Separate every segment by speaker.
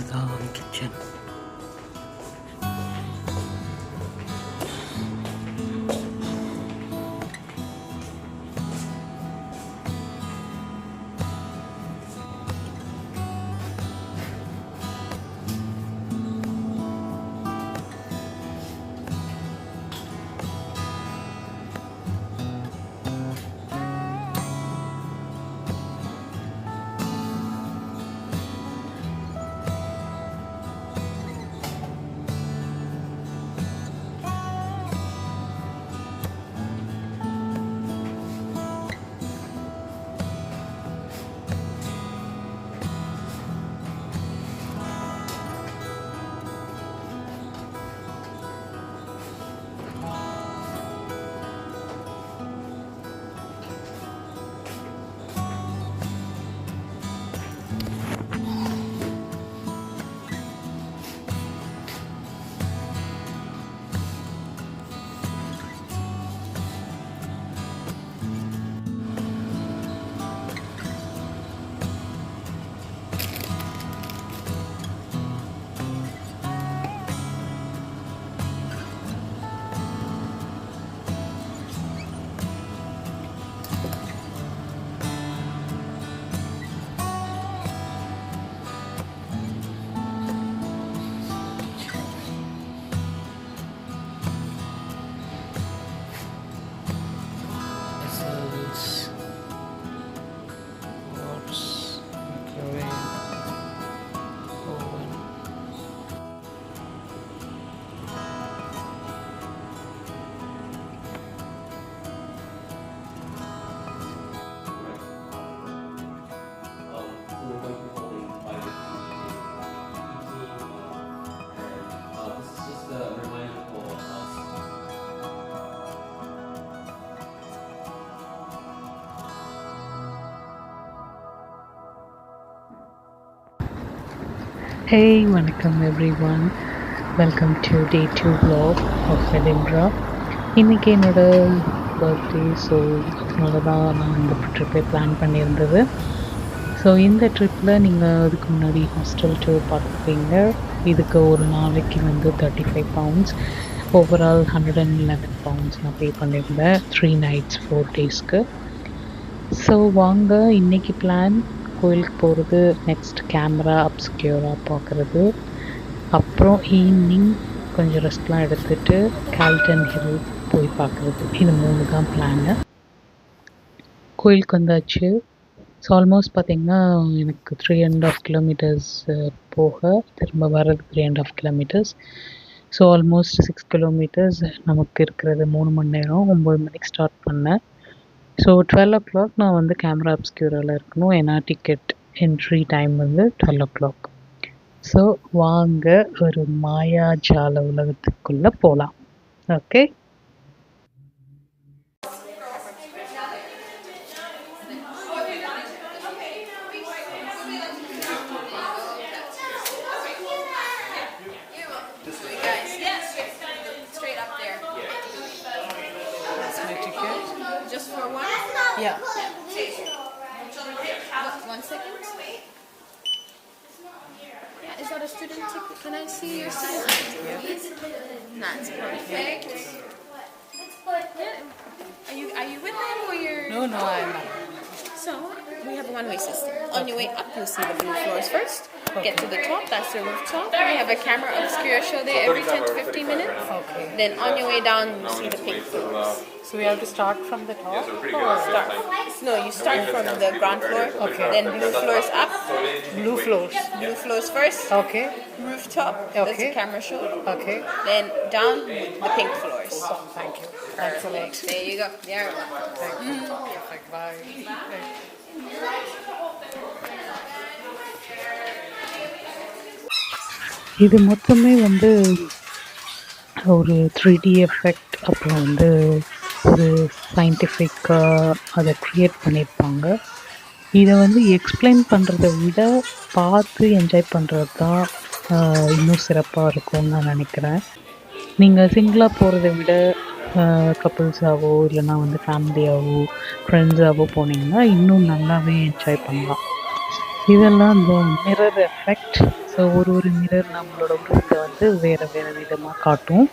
Speaker 1: இதுதான் kitchen. Hey, வணக்கம் everyone. Welcome to day 2 vlog of Edinburgh. இன்றைக்கி என்னோடய பர்த்டே. ஸோ அதனால தான் நான் இந்த ட்ரிப்பை பிளான் பண்ணியிருந்தது. ஸோ இந்த ட்ரிப்பில் நீங்கள் அதுக்கு முன்னாடி ஹாஸ்டல் டூர் பார்த்துருப்பீங்க. இதுக்கு ஒரு நாளைக்கு வந்து 35 pounds, ஓவரால் 111 pounds நான் பே பண்ணியிருந்தேன் 3 nights 4 daysக்கு. ஸோ வாங்க இன்றைக்கி பிளான் கோயிலுக்கு போகிறது, நெக்ஸ்ட் கேமரா அப்ஸ்க்யூராக பார்க்குறது, அப்புறம் ஈவினிங் கொஞ்சம் ரெஸ்ட்லாம் எடுத்துகிட்டு கால்டன் ஹில் போய் பார்க்குறது. இது 3 தான் பிளானு. கோயிலுக்கு வந்தாச்சு. ஸோ ஆல்மோஸ்ட் பார்த்திங்கன்னா எனக்கு 3.5 kilometers போக திரும்ப வர்றது 3.5 kilometers. ஸோ ஆல்மோஸ்ட் 6 kilometers நமக்கு இருக்கிறது 3 மணி நேரம். 9 மணிக்கு ஸ்டார்ட் பண்ணேன். ஸோ 12 o'clock நான் வந்து கேமரா அப்ஸ்க்யூராவில் இருக்கணும். ஏன்னா டிக்கெட் என்ட்ரி டைம் வந்து 12 o'clock. ஸோ வாங்க ஒரு மாயாஜால உலகத்துக்குள்ளே போகலாம். Okay,
Speaker 2: Just for one?
Speaker 1: Yeah.
Speaker 2: 1 second. Yeah, is that a student ticket? Can I see your student ticket, please? That's perfect. Yeah. Are you with them or you're?
Speaker 1: No, I'm not.
Speaker 2: So we have a one-way system. On your way up, you'll see the blue floors first. Get to the top, that's the rooftop. We have a camera obscure show there every 10 to 15 minutes.
Speaker 1: Okay.
Speaker 2: Then on your way down, you see the pink floors.
Speaker 1: So we have to start from the top?
Speaker 2: Start. No, you start from the ground floor.
Speaker 1: Okay.
Speaker 2: Then blue floors up.
Speaker 1: Blue floors.
Speaker 2: Blue floors first.
Speaker 1: Okay.
Speaker 2: Rooftop. That's
Speaker 1: Okay.
Speaker 2: the camera show.
Speaker 1: Okay.
Speaker 2: Then down the pink floors.
Speaker 1: Thank you. Thanks a lot.
Speaker 2: There you go. There.
Speaker 1: Thank you. Perfect. Bye. இது மொத்தமே வந்து ஒரு 3D effect, அப்புறம் வந்து ஒரு சயின்டிஃபிக்காக அதை create பண்ணியிருப்பாங்க. இதை வந்து எக்ஸ்பிளைன் பண்ணுறதை விட பார்த்து என்ஜாய் பண்ணுறது தான் இன்னும் சிறப்பாக இருக்கும்னு நான் நினைக்கிறேன். நீங்கள் சிங்கிளாக போகிறத விட கப்புள்ஸாவோ இல்லைனா வந்து ஃபேமிலியாவோ ஃப்ரெண்ட்ஸாவோ போனீங்கன்னா இன்னும் நல்லாவே என்ஜாய் பண்ணலாம். இதெல்லாம் இந்த மிரர் எஃபெக்ட். ஸோ ஒரு ஒரு மிரர் நம்மளோட உருவத்தை வந்து வேறு வேறு விதமாக காட்டும்.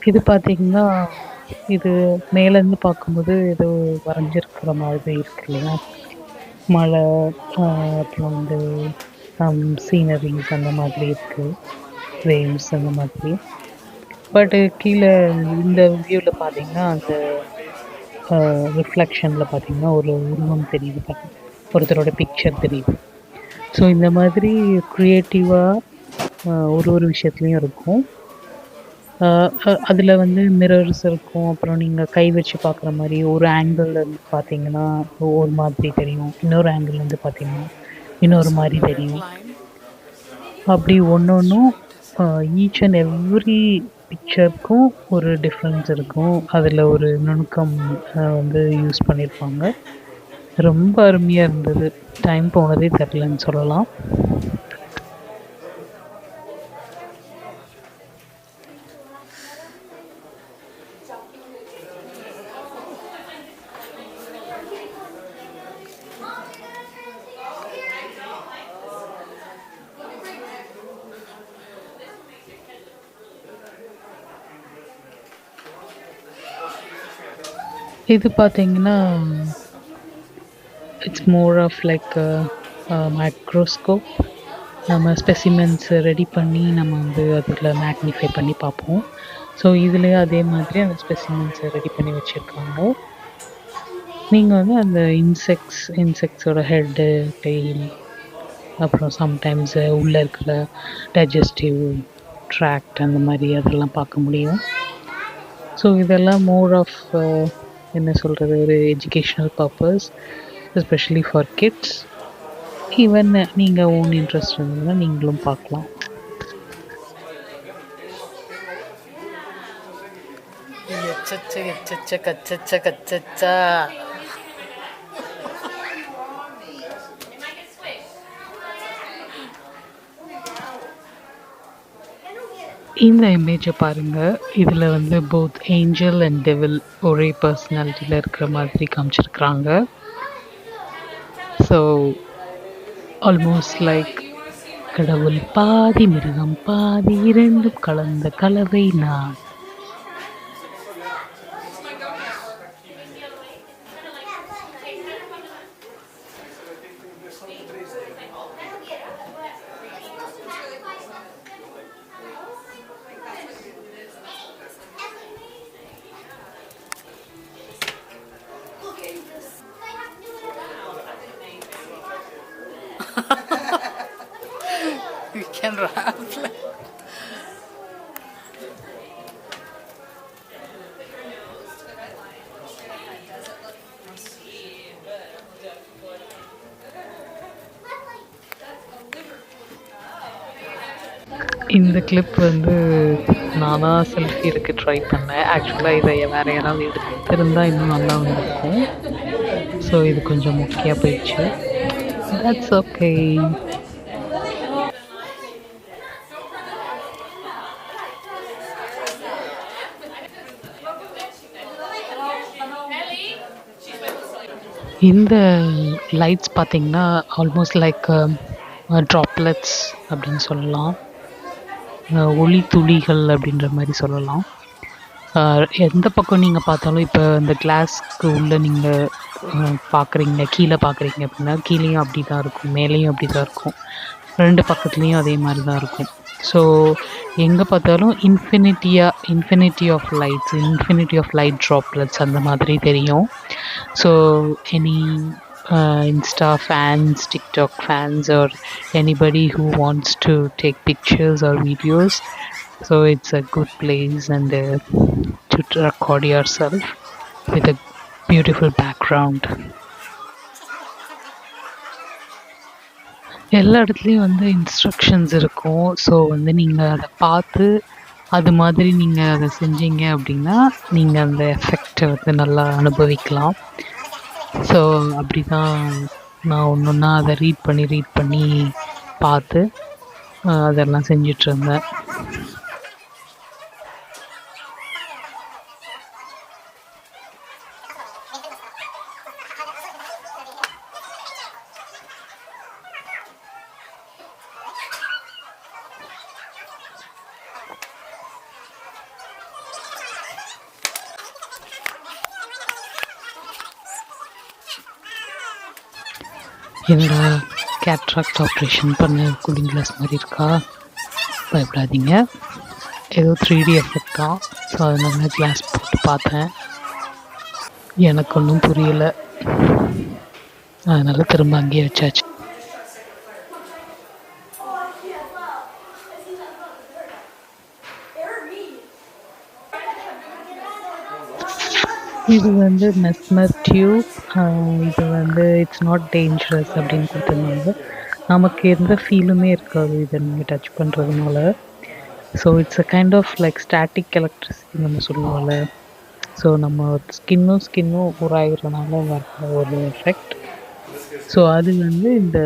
Speaker 1: இது பார்த்தீங்கன்னா, இது மேலேருந்து பார்க்கும்போது ஏதோ வரைஞ்சிருக்கிற மாதிரி இருக்கு இல்லையா? மழை, அப்புறம் வந்து சீனரிஸ் அந்த மாதிரி இருக்குது, வேவ்ஸ் அந்த மாதிரி. பட்டு கீழே இந்த வியூவில் பார்த்தீங்கன்னா, அந்த ரிஃப்ளெக்ஷனில் பார்த்தீங்கன்னா ஒரு உருவம் தெரியுது, ஒருத்தரோட பிக்சர் தெரியுது. ஸோ இந்த மாதிரி க்ரியேட்டிவாக ஒரு ஒரு விஷயத்துலையும் இருக்கும். அதில் வந்து மிரர்ஸ் இருக்கும். அப்புறம் நீங்கள் கை வச்சு பார்க்குற மாதிரி ஒரு ஆங்கிள்லேருந்து பார்த்தீங்கன்னா ஒரு மாதிரி தெரியும், இன்னொரு ஆங்கிள்லேருந்து பார்த்தீங்கன்னா இன்னொரு மாதிரி தெரியும். அப்படி ஒன்று ஒன்றும் ஈச் அண்ட் எவ்ரி பிக்சருக்கும் ஒரு டிஃப்ரென்ஸ் இருக்கும். அதில் ஒரு நுணுக்கம் வந்து யூஸ் பண்ணியிருப்பாங்க. ரொம்ப அருமையாக இருந்தது. டைம் போனதே தெரிலன்னு சொல்லலாம். இது பார்த்தீங்கன்னா, it's more of like microscope. நம்ம ஸ்பெசிமென்ஸ் ரெடி பண்ணி நம்ம வந்து அதில் மேக்னிஃபை பண்ணி பார்ப்போம். ஸோ இதுலேயே அதே மாதிரி அந்த ஸ்பெசிமென்ஸை ரெடி பண்ணி வச்சுருக்காங்க. நீங்கள் வந்து அந்த இன்செக்ட்ஸோட ஹெட்டு, டெயில், அப்புறம் சம்டைம்ஸ் உள்ளே இருக்கிற டைஜஸ்டிவ் ட்ராக்ட் அந்த மாதிரி அதெல்லாம் பார்க்க முடியும். ஸோ இதெல்லாம் மோர் ஆஃப் என்ன சொல்கிறது, ஒரு educational purpose, especially for kids. Even நீங்கள் ஓன் இன்ட்ரெஸ்ட் இருந்ததுன்னா நீங்களும் பார்க்கலாம். இந்த இமேஜை பாருங்கள். இதில் வந்து போத் ஏஞ்சல் அண்ட் டெவில் ஒரே பர்சனாலிட்டியில் இருக்கிற மாதிரி காமிச்சிருக்கிறாங்க. ஸோ ஆல்மோஸ்ட் லைக் கடவுள் பாதி மிருகம் பாதி இரண்டும் கலந்த கலவை நான்.
Speaker 3: You can rap like
Speaker 1: இந்த கிளிப் வந்து நானாக செல்ஃபி எடுக்க ட்ரை பண்ணேன். ஆக்சுவலாக இதை வேறு யாராவது எடுத்திருந்தா இன்னும் நல்லா வந்திருக்கும். ஸோ இது கொஞ்சம் மொக்கையாக போயிடுச்சு. That's okay. இந்த லைட்ஸ் பார்த்திங்கன்னா ஆல்மோஸ்ட் லைக் ட்ராப்லெட்ஸ் அப்படின்னு சொல்லலாம். ஒளி துளிகள் அப்படின்ற மாதிரி சொல்லலாம். எந்த பக்கம் நீங்கள் பார்த்தாலும் இப்போ இந்த கிளாஸ்க்கு உள்ளே நீங்கள் பார்க்குறீங்க, கீழே பார்க்குறீங்க அப்படின்னா கீழேயும் அப்படி தான் இருக்கும், மேலேயும் அப்படி தான் இருக்கும், ரெண்டு பக்கத்துலேயும் அதே மாதிரி தான் இருக்கும். ஸோ எங்கே பார்த்தாலும் இன்ஃபினிட்டி ஆஃப் லைட் ட்ராப்லெட்ஸ் அந்த மாதிரி தெரியும். So any Insta fans, TikTok fans, or anybody who wants to take pictures or videos, so it's a good place and to record yourself with a beautiful background. எல்லா இடத்துலையும் வந்து instructions இருக்கும். So வந்து நீங்கள் அதை பார்த்து அது மாதிரி நீங்கள் அதை செஞ்சீங்க அப்படின்னா நீங்கள் அந்த எஃபெக்டை வந்து நல்லா அனுபவிக்கலாம். ஸோ அப்படி தான் நான் ஒன்றா அதை ரீட் பண்ணி பார்த்து அதெல்லாம் செஞ்சிட்ருந்தேன். என்னடா கேட்ராக்ட் ஆப்ரேஷன் பண்ண கூலிங் கிளாஸ் மாதிரி இருக்கா? பயப்படாதீங்க, ஏதோ 3D எஃபெக்ட் தான். ஸோ அதனால கிளாஸ் போட்டு பார்த்தேன், எனக்கு ஒன்றும் புரியலை. அதனால் திரும்ப அங்கேயே வச்சாச்சு. இது வந்து மெஸ்மர் டியூப். இது வந்து இட்ஸ் நாட் டேஞ்சரஸ் அப்படின்னு கொடுத்துருந்தாங்க. நமக்கு எந்த ஃபீலுமே இருக்காது இதை நீங்கள் டச் பண்ணுறதுனால. So it's a kind of like static electricity நம்ம சொல்லுவோம்ல. ஸோ நம்ம ஸ்கின்னும் ஊராகிறனால வர ஒரு எஃபெக்ட். ஸோ அது வந்து இந்த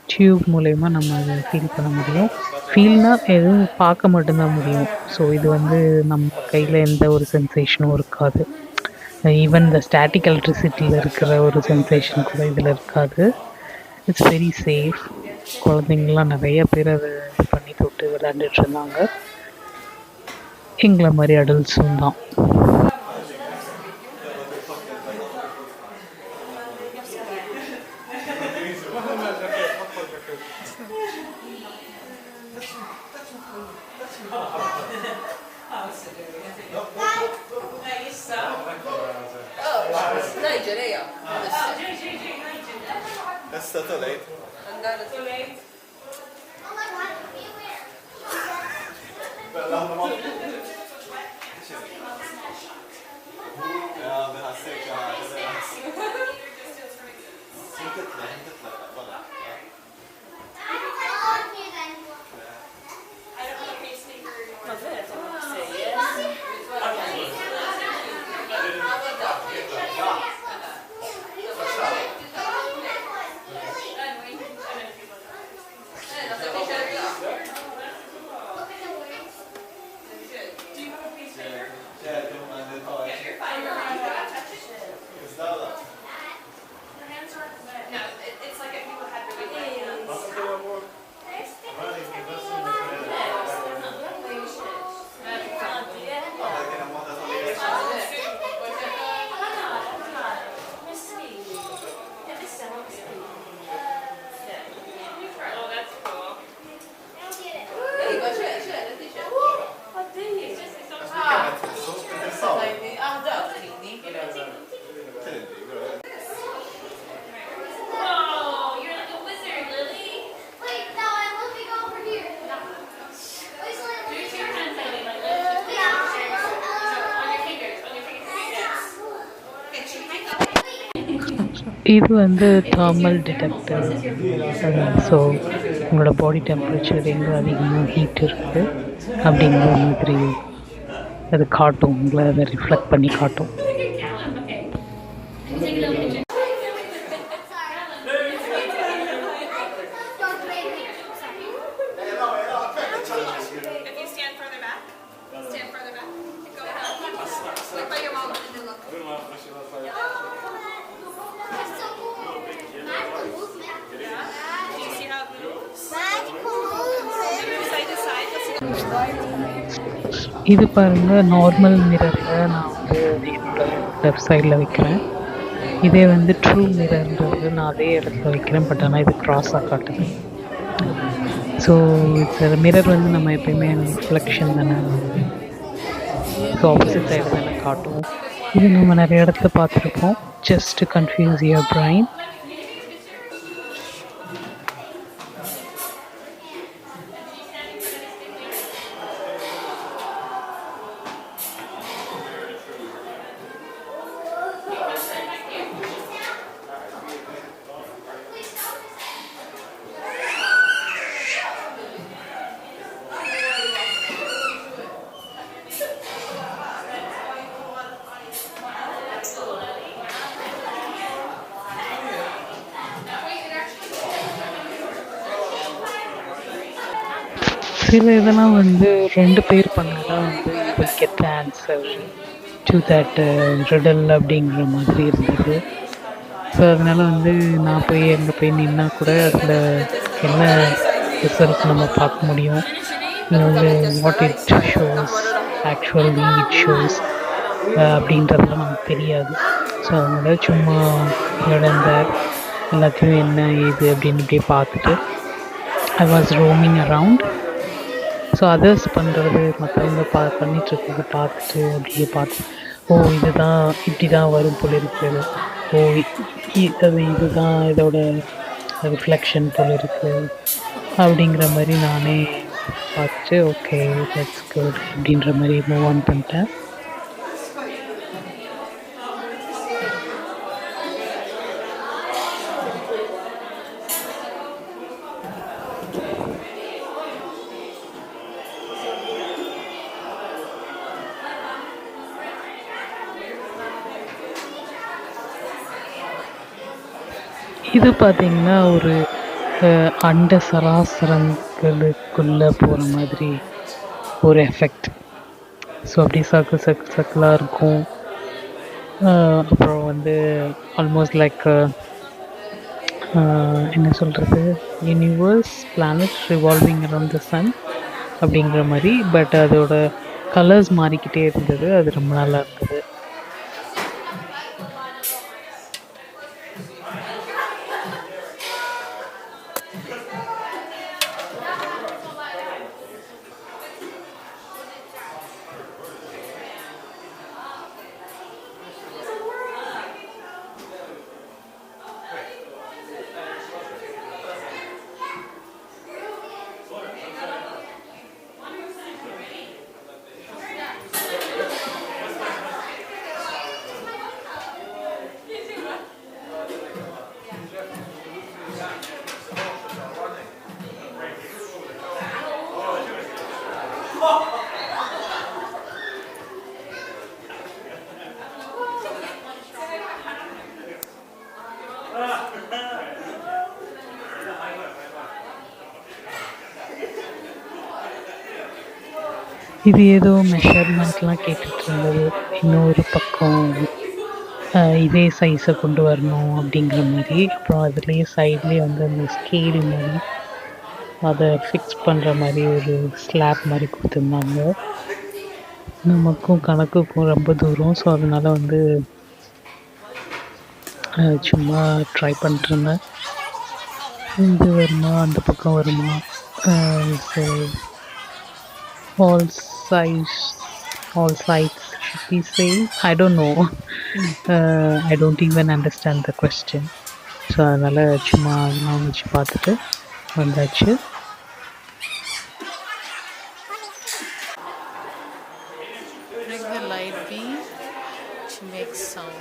Speaker 1: டியூப் மூலயமா நம்ம அதை ஃபீல் பண்ண முடியும். ஃபீல்னால் எதுவும் பார்க்க மட்டும்தான் முடியும். ஸோ இது வந்து நம்ம கையில் எந்த ஒரு சென்சேஷனும் இருக்காது. ஈவன் இந்த ஸ்டாட்டிக் எலக்ட்ரிசிட்டியில் இருக்கிற ஒரு சென்சேஷன் கூட இதில் இருக்காது. It's very safe. குழந்தைங்களாம் நிறைய பேர் அதை இது பண்ணி தொட்டு விளையாண்டுட்டு இருந்தாங்க. எங்களை மாதிரி அடல்ட்ஸும் தான்.
Speaker 3: That's too late.
Speaker 2: Andare too late.
Speaker 3: Ja, det här säkert.
Speaker 1: இது வந்து thermal detector. ஸோ உங்களோட பாடி டெம்பரேச்சர் எங்கே அதிகமாக ஹீட் இருக்குது அப்படிங்கிற மாதிரி அது காட்டும், உங்களை அதை ரிஃப்ளெக்ட் பண்ணி காட்டும். இது பாருங்கள், நார்மல் மிரரில் நான் வந்து என்னோட லெஃப்ட் சைடில் வைக்கிறேன். இதே வந்து ட்ரூ மிரர்ன்றது நான் அதே இடத்துல வைக்கிறேன், பட் ஆனால் இது க்ராஸாக காட்டுது. ஸோ இந்த மிரர் வந்து நம்ம எப்பயுமே ரிஃப்ளெக்ஷன் தானே, ஸோ ஆப்போசிட் சைடு தானே காட்டும். இது நம்ம நிறைய இடத்துல பார்த்துருப்போம். Just to confuse your brain. சில இதெல்லாம் வந்து 2 பேர் பண்ணால் வந்து you will get the answer to that riddle அப்படிங்கிற மாதிரி இருந்தது. ஸோ அதனால் வந்து நான் போய் அங்கே போய் நின்னா கூட அதில் என்ன ரிசல்ட் நம்ம பார்க்க முடியும், வந்து what it shows, actually it shows அப்படின்றதுலாம் நமக்கு தெரியாது. ஸோ அதனால் சும்மா இடந்த எல்லாத்தையும் என்ன ஏது அப்படின்னு இப்படியே பார்த்துட்டு I was roaming around. So others பண்ணுறது, மற்றவங்க பண்ணிகிட்ருக்கிறத பார்த்துட்டு அப்படியே பார்த்து, ஓ இதுதான் இப்படி தான் வரும் போல இருக்குது, ஓ இதுதான் இதோட ரிஃப்ளெக்ஷன் போல இருக்குது அப்படிங்கிற மாதிரி நானே பார்த்துட்டு ஓகே தட்ஸ் குட் அப்படின்ற மாதிரி மூவ் ஆன் பண்ணிட்டேன். இது பார்த்திங்கன்னா ஒரு அண்ட சராசரங்களுக்குள்ளே போகிற மாதிரி ஒரு எஃபெக்ட். ஸோ அப்படியே சர்க்கிளாக இருக்கும். அப்புறம் வந்து ஆல்மோஸ்ட் லைக் என்ன சொல்கிறது, universe planet revolving around the sun அப்படிங்கிற மாதிரி. பட் அதோட கலர்ஸ் மாறிக்கிட்டே இருந்தது, அது ரொம்ப நல்லா இருந்தது. இது ஏதோ மெஷர்மெண்ட்லாம் கேட்டுட்டு இருந்தது. இன்னொரு பக்கம் இதே சைஸை கொண்டு வரணும் அப்படிங்கிற மாதிரி. அப்புறம் அதுலேயே சைட்லேயே வந்து அந்த ஸ்கேல் மாதிரி அதை ஃபிக்ஸ் பண்ணுற மாதிரி ஒரு ஸ்லாப் மாதிரி கொடுத்துருந்தாங்க. நமக்கும் கணக்குக்கும் ரொம்ப தூரம். ஸோ அதனால் வந்து சும்மா ட்ரை பண்ணிட்டுருந்தேன். இது வருமா, அந்த பக்கம் வருமா, so all sides should be same. I don't know. I don't even understand the question. So அதனால் சும்மா அதெல்லாம் வச்சு பார்த்துட்டு வந்தாச்சு.
Speaker 2: Bring the light beam to make sound.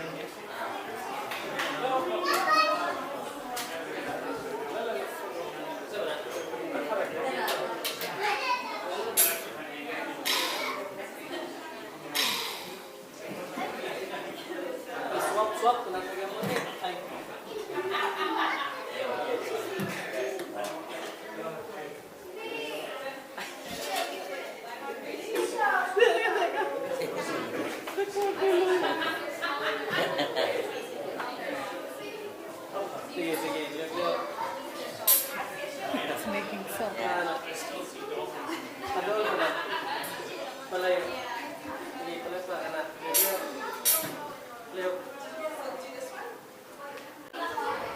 Speaker 2: It's making sound.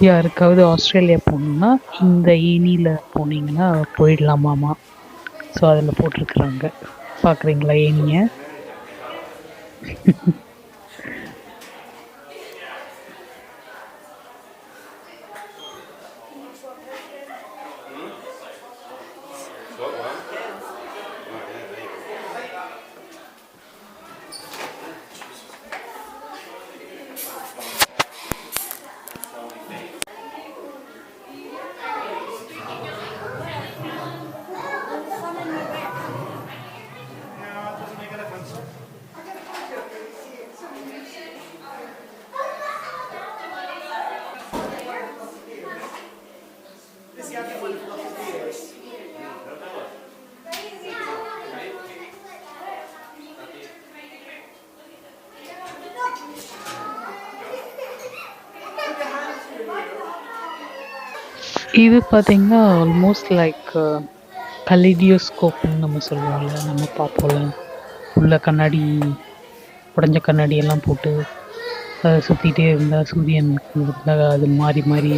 Speaker 1: யாருக்காவது ஆஸ்திரேலியா போகணுன்னா இந்த ஏனியில் போனீங்கன்னா போயிடலாமாமா. ஸோ அதில் போட்டிருக்குறாங்க, பார்க்குறீங்களா ஏனியை? இது பார்த்தீங்கன்னா ஆல்மோஸ்ட் லைக் கலிடியோஸ்கோப்னு நம்ம சொல்லுவோம்ல, நம்ம பார்ப்போம்ல, உள்ள கண்ணாடி, உடஞ்ச கண்ணாடி எல்லாம் போட்டு அதை சுற்றிட்டே இருந்தால் சூரியன் இருந்தால் அது மாறி மாறி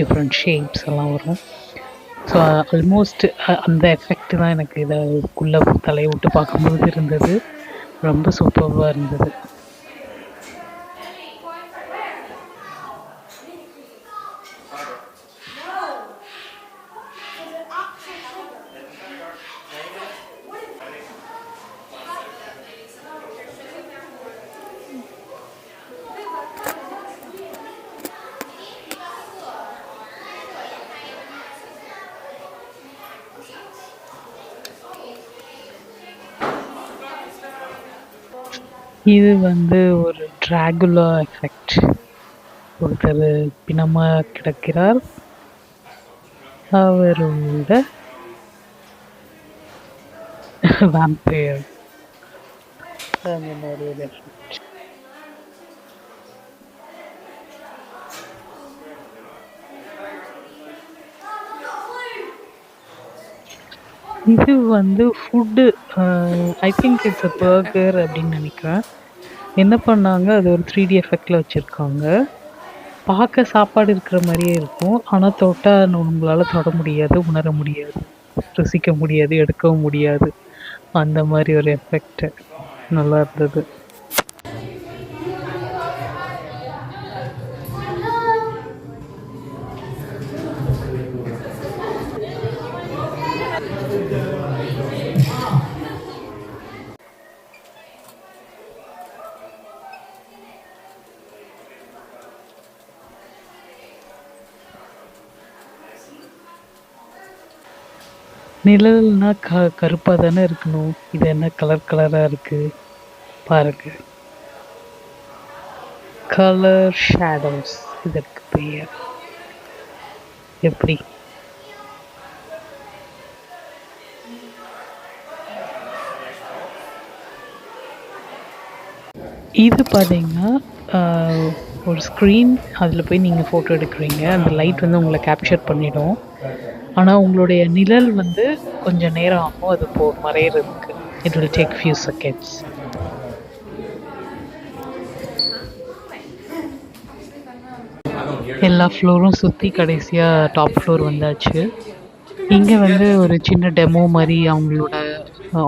Speaker 1: டிஃப்ரெண்ட் ஷேப்ஸ் எல்லாம் வரும். ஸோ ஆல்மோஸ்ட் அந்த எஃபெக்ட் தான் எனக்கு இதைக்குள்ளே தலையை விட்டு பார்க்கும்போது இருந்தது. ரொம்ப சூப்பராக இருந்தது. இது வந்து ஒரு டிராகுலா எஃபெக்ட். ஒருத்தர் பிணமாக கிடக்கிறார், அவரோட வேம்பயர், அந்த மாதிரி ஒரு எஃபெக்ட். இது வந்து food, I think it's a burger அப்படின்னு நினைக்கிறேன். என்ன பண்ணாங்க, அது ஒரு 3D எஃபெக்டில் வச்சுருக்காங்க. பார்க்க சாப்பாடு இருக்கிற மாதிரியே இருக்கும், ஆனால் தொட்டால் உங்களால் தொட முடியாது, உணர முடியாது, ருசிக்க முடியாது, எடுக்கவும் முடியாது. அந்த மாதிரி ஒரு எஃபெக்ட் நல்லா இருந்தது. நிழல்னா கருப்பாக தானே இருக்கணும், இது என்ன கலர் கலராக இருக்குது பாருங்க. கலர் ஷேடோஸ் இதற்கு பெயர். எப்படி இது பார்த்தீங்கன்னா ஒரு ஸ்க்ரீன், அதில் போய் நீங்கள் ஃபோட்டோ எடுக்கிறீங்க, அந்த லைட் வந்து உங்களை கேப்சர் பண்ணிடும். ஆனால் உங்களுடைய நிழல் வந்து கொஞ்சம் நேரம் ஆகும் அது மறையிறதுக்கு. It will take few seconds. எல்லா ஃப்ளோரும் சுற்றி கடைசியாக டாப் ஃப்ளோர் வந்தாச்சு. இங்கே வந்து ஒரு சின்ன டெமோ மாதிரி அவங்களோட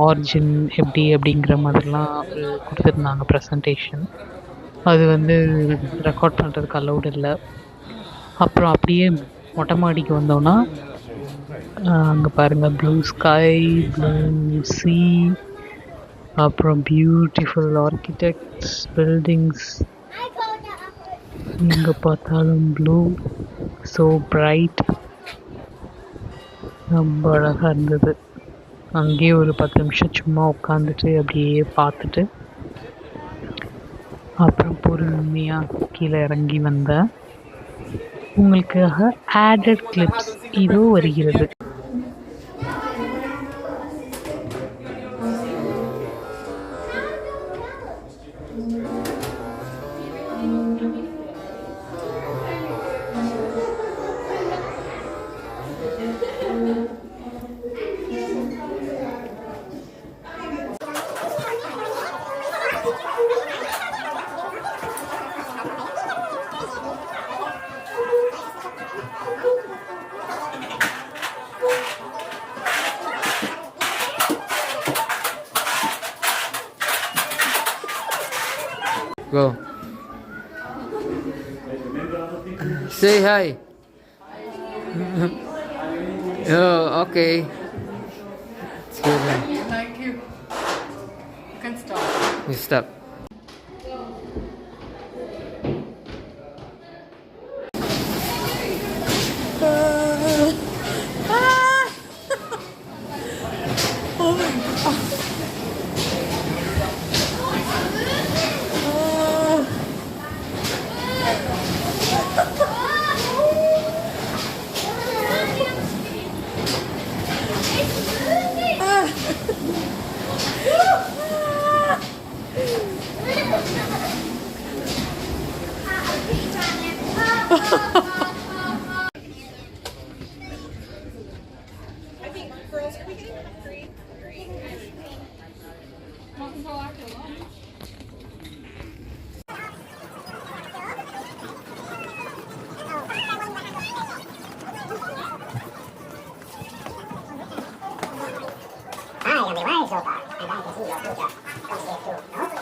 Speaker 1: ஆரிஜின் எப்படி அப்படிங்கிற மாதிரிலாம் கொடுத்துருந்தாங்க ப்ரெசன்டேஷன். அது வந்து ரெக்கார்ட் பண்ணுறதுக்கு அலௌட் இல்லை. அப்புறம் அப்படியே மொட்டை மாடிக்கு வந்தோன்னா அங்கே பாருங்கள், ப்ளூ ஸ்கை, ப்ளூ சீ, அப்புறம் பியூட்டிஃபுல் ஆர்கிடெக்ட்ஸ், பில்டிங்ஸ், எங்கே பார்த்தாலும் ப்ளூ, ஸோ பிரைட், ரொம்ப அழகாக இருந்தது. அங்கேயே ஒரு 10 நிமிஷம் சும்மா உட்காந்துட்டு அப்படியே பார்த்துட்டு அப்புறம் பொறுமையாக கீழே இறங்கி வந்தேன். உங்களுக்காக ஆடட் கிளிப்ஸ் இதோ வருகிறது.
Speaker 4: Go. Say hi. Oh, okay. It's good.
Speaker 2: Thank you. You can stop.
Speaker 4: You stop.
Speaker 5: Hi, everyone. So far, I'd like to see your future. Come here too.